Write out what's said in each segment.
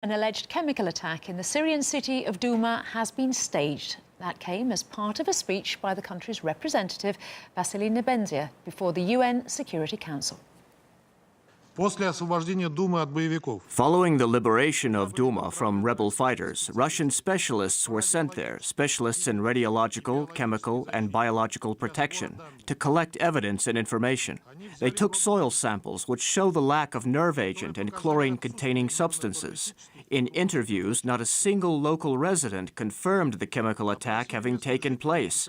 An alleged chemical attack in the Syrian city of Douma has been staged. That came as part of a speech by the country's representative, Vasily Nebenzia, before the UN Security Council. Following the liberation of Douma from rebel fighters, Russian specialists were sent there, specialists in radiological, chemical, and biological protection, to collect evidence and information. They took soil samples which show the lack of nerve agent and chlorine-containing substances. In interviews, not a single local resident confirmed the chemical attack having taken place.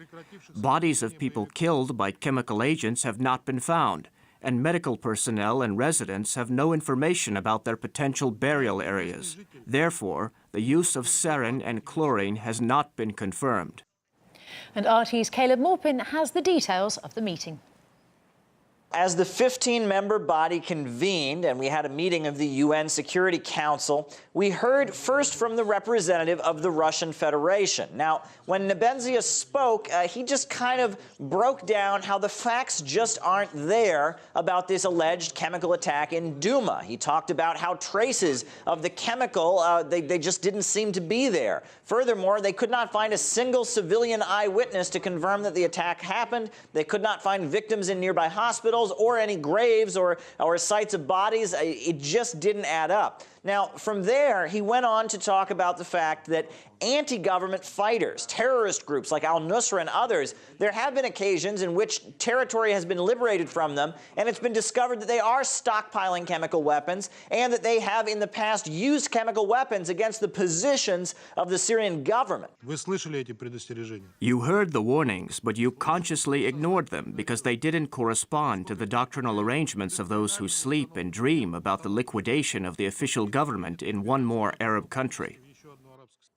Bodies of people killed by chemical agents have not been found, and medical personnel and residents have no information about their potential burial areas. Therefore, the use of sarin and chlorine has not been confirmed. And RT's Caleb Morpin has the details of the meeting. As the 15-member body convened and we had a meeting of the UN Security Council, we heard first from the representative of the Russian Federation. Now, when Nebenzia spoke, he just kind of broke down how the facts just aren't there about this alleged chemical attack in Douma. He talked about how traces of the chemical, they just didn't seem to be there. Furthermore, they could not find a single civilian eyewitness to confirm that the attack happened. They could not find victims in nearby hospitals or any graves or sites of bodies. It just didn't add up. Now, from there, he went on to talk about the fact that anti-government fighters, terrorist groups like al-Nusra and others, there have been occasions in which territory has been liberated from them, and it's been discovered that they are stockpiling chemical weapons and that they have in the past used chemical weapons against the positions of the Syrian government. You heard the warnings, but you consciously ignored them because they didn't correspond to the doctrinal arrangements of those who sleep and dream about the liquidation of the official government in one more Arab country.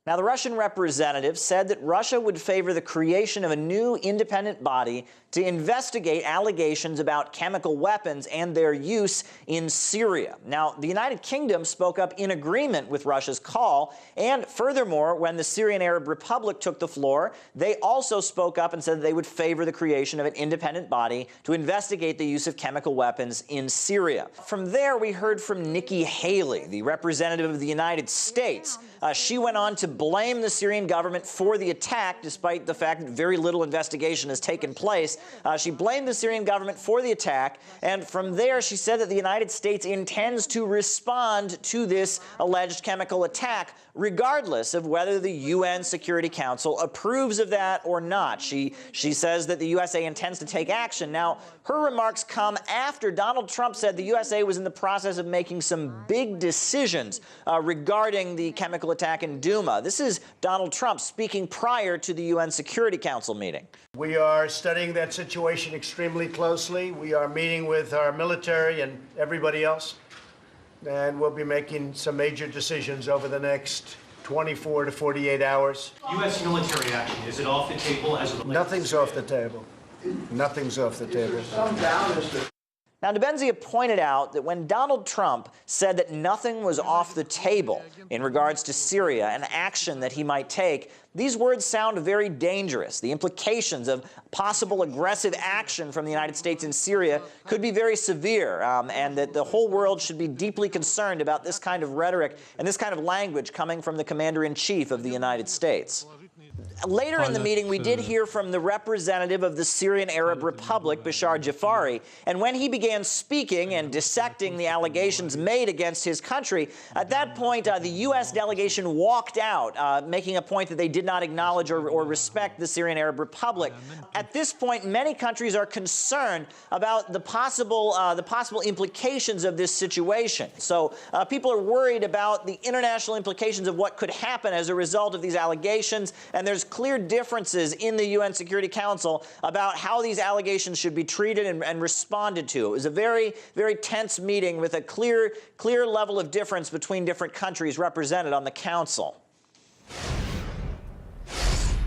Now, the Russian representative said that Russia would favor the creation of a new independent body to investigate allegations about chemical weapons and their use in Syria. Now, the United Kingdom spoke up in agreement with Russia's call, and furthermore, when the Syrian Arab Republic took the floor, they also spoke up and said that they would favor the creation of an independent body to investigate the use of chemical weapons in Syria. From there, we heard from Nikki Haley, the representative of the United States. She went on to blame the Syrian government for the attack, despite the fact that very little investigation has taken place. She blamed the Syrian government for the attack, and from there she said that the United States intends to respond to this alleged chemical attack, regardless of whether the UN Security Council approves of that or not. She says that the USA intends to take action. Now, her remarks come after Donald Trump said the USA was in the process of making some big decisions regarding the chemical attack in Douma. This is Donald Trump speaking prior to the UN Security Council meeting. We are studying that situation extremely closely. We are meeting with our military and everybody else, and we'll be making some major decisions over the next 24 to 48 hours. U.S. military action, is it off the table as of... Nothing's off the table. Nothing's off the table. Now, Nebenzia pointed out that when Donald Trump said that nothing was off the table in regards to Syria and action that he might take, these words sound very dangerous. The implications of possible aggressive action from the United States in Syria could be very severe, and that the whole world should be deeply concerned about this kind of rhetoric and this kind of language coming from the Commander-in-Chief of the United States. Later in the meeting, we did hear from the representative of the Syrian Arab Republic, Bashar Jafari, and when he began speaking and dissecting the allegations made against his country, at that point, the U.S. delegation walked out, making a point that they did not acknowledge or respect the Syrian Arab Republic. At this point, many countries are concerned about the possible implications of this situation. So people are worried about the international implications of what could happen as a result of these allegations, and there's clear differences in the UN Security Council about how these allegations should be treated and responded to. It was a very, very tense meeting with a clear level of difference between different countries represented on the Council.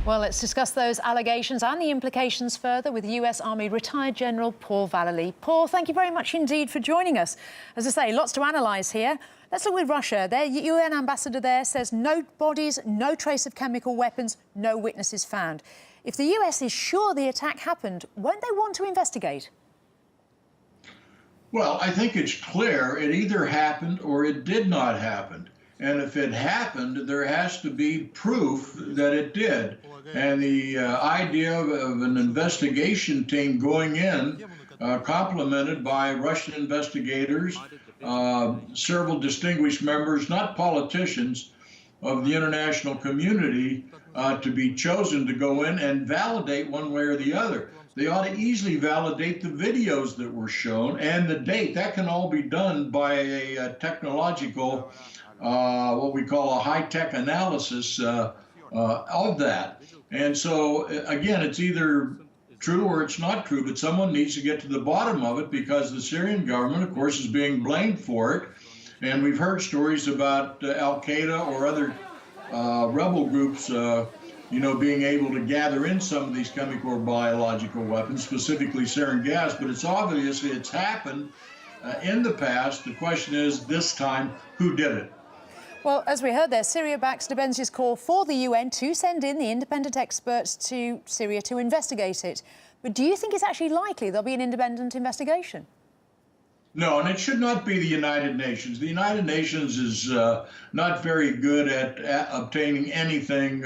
Well, let's discuss those allegations and the implications further with US Army retired General Paul Vallely. Paul, thank you very much indeed for joining us. As I say, lots to analyse here. Let's look with Russia. Their UN ambassador there says no bodies, no trace of chemical weapons, no witnesses found. If the US is sure the attack happened, won't they want to investigate? Well, I think it's clear it either happened or it did not happen. And if it happened, there has to be proof that it did. And the idea of an investigation team going in, complemented by Russian investigators, several distinguished members, not politicians, of the international community, to be chosen to go in and validate one way or the other. They ought to easily validate the videos that were shown and the date. That can all be done by a technological, what we call a high-tech analysis of that. And so, again, it's either true or it's not true, but someone needs to get to the bottom of it, because the Syrian government, of course, is being blamed for it. And we've heard stories about Al-Qaeda or other rebel groups, being able to gather in some of these chemical or biological weapons, specifically sarin gas. But it's obvious it's happened in the past. The question is, this time, who did it? Well, as we heard there, Syria backs Debenzi's call for the UN to send in the independent experts to Syria to investigate it. But do you think it's actually likely there'll be an independent investigation? No, and it should not be the United Nations. The United Nations is not very good at obtaining anything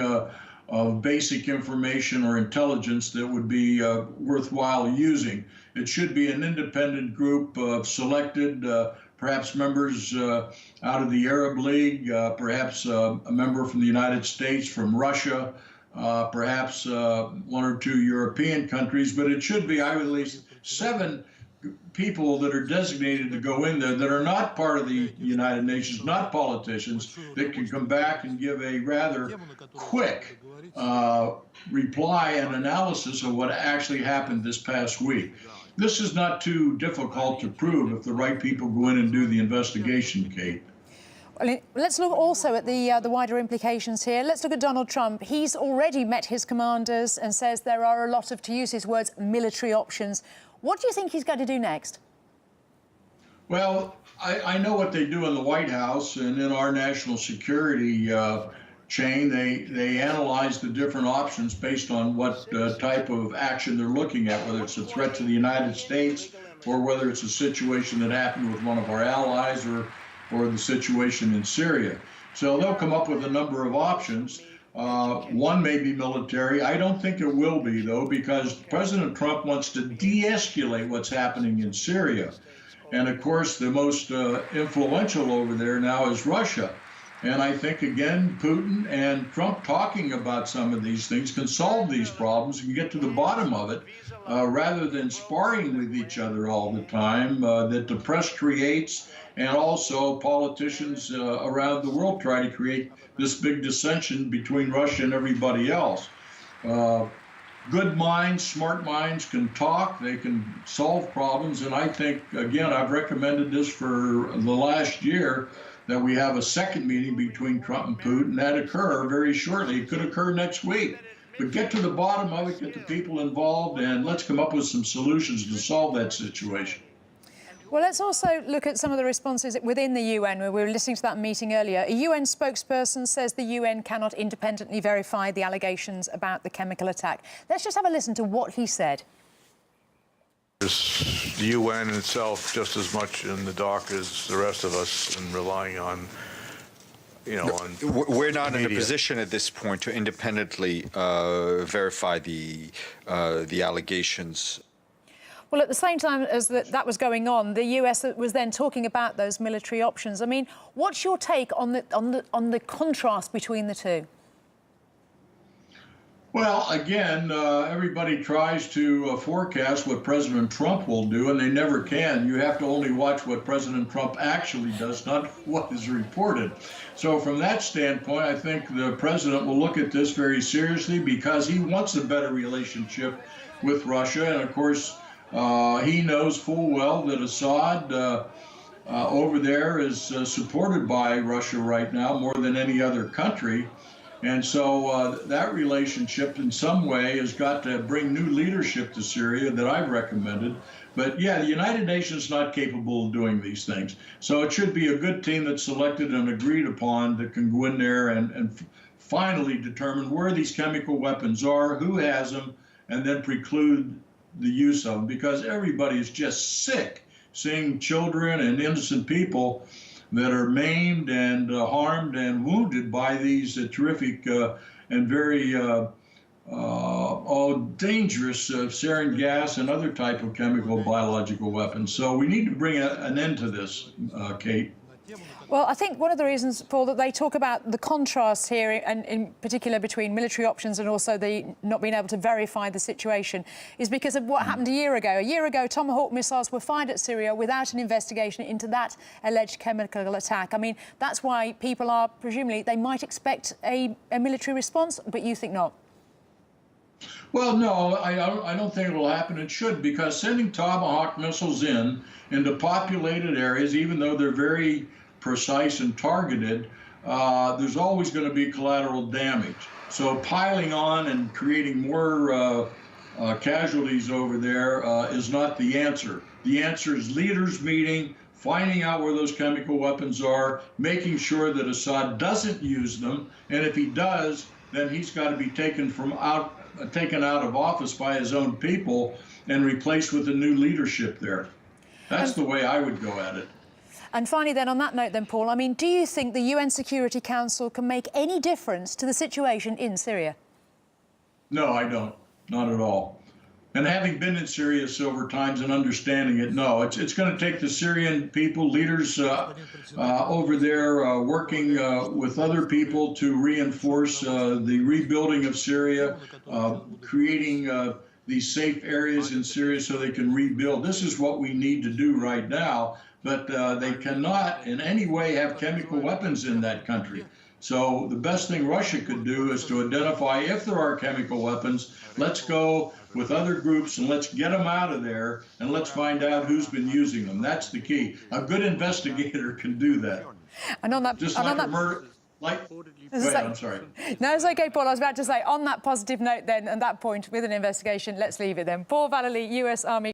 of basic information or intelligence that would be worthwhile using. It should be an independent group of selected, perhaps members out of the Arab League, perhaps a member from the United States, from Russia, perhaps one or two European countries, but it should be, I would at least 7 people that are designated to go in there that are not part of the United Nations, not politicians, that can come back and give a rather quick reply and analysis of what actually happened this past week. This is not too difficult to prove if the right people go in and do the investigation, Kate. Well, let's look also at the wider implications here. Let's look at Donald Trump. He's already met his commanders and says there are a lot of, to use his words, military options. What do you think he's going to do next? Well, I know what they do in the White House and in our national security chain. They analyze the different options based on what type of action they're looking at, whether it's a threat to the United States or whether it's a situation that happened with one of our allies or the situation in Syria. So they'll come up with a number of options. One may be military. I don't think it will be, though, because President Trump wants to de-escalate what's happening in Syria. And, of course, the most influential over there now is Russia. And I think, again, Putin and Trump talking about some of these things can solve these problems and get to the bottom of it, rather than sparring with each other all the time that the press creates, and also politicians around the world try to create this big dissension between Russia and everybody else. Good minds, smart minds can talk, they can solve problems, and I think, again, I've recommended this for the last year, that we have a second meeting between Trump and Putin. That occur very shortly. It could occur next week. But get to the bottom of it, get the people involved, and let's come up with some solutions to solve that situation. Well, let's also look at some of the responses within the UN. We were listening to that meeting earlier. A UN spokesperson says the UN cannot independently verify the allegations about the chemical attack. Let's just have a listen to what he said. The UN itself just as much in the dark as the rest of us, and relying on, on we're not media. In a position at this point to independently verify the allegations. Well, at the same time as that was going on, the US was then talking about those military options. I mean, what's your take on the contrast between the two? Well, again, everybody tries to forecast what President Trump will do, and they never can. You have to only watch what President Trump actually does, not what is reported. So from that standpoint, I think the president will look at this very seriously because he wants a better relationship with Russia. And, of course, he knows full well that Assad over there is supported by Russia right now more than any other country. And so that relationship in some way has got to bring new leadership to Syria that I've recommended. But yeah, the United Nations is not capable of doing these things. So it should be a good team that's selected and agreed upon that can go in there and finally determine where these chemical weapons are, who has them, and then preclude the use of them. Because everybody is just sick seeing children and innocent people that are maimed and harmed and wounded by these terrific and very dangerous sarin gas and other type of chemical biological weapons. So we need to bring an end to this, Kate. Well, I think one of the reasons, Paul, that they talk about the contrast here, and in particular between military options and also the not being able to verify the situation, is because of what happened a year ago. A year ago, Tomahawk missiles were fired at Syria without an investigation into that alleged chemical attack. I mean, that's why people are, presumably, they might expect a military response, but you think not. Well, no, I don't think it will happen. It should, because sending Tomahawk missiles into populated areas, even though they're very precise and targeted, there's always going to be collateral damage. So piling on and creating more casualties over there is not the answer. The answer is leaders meeting, finding out where those chemical weapons are, making sure that Assad doesn't use them, and if he does, then he's got to be taken out of office by his own people and replaced with a new leadership there. That's the way I would go at it. And finally, then, on that note, then, Paul, I mean, do you think the UN Security Council can make any difference to the situation in Syria? No, I don't. Not at all. And having been in Syria several times and understanding it, no, it's going to take the Syrian people, leaders over there working with other people to reinforce the rebuilding of Syria, creating these safe areas in Syria so they can rebuild. This is what we need to do right now, but they cannot in any way have chemical weapons in that country. So the best thing Russia could do is to identify if there are chemical weapons. Let's go with other groups and let's get them out of there and let's find out who's been using them. That's the key. A good investigator can do that. And on that, just like a murder, like. Go ahead, I'm sorry. No, it's OK, Paul. I was about to say, on that positive note then, and that point with an investigation, let's leave it then. Paul Vallely, US Army.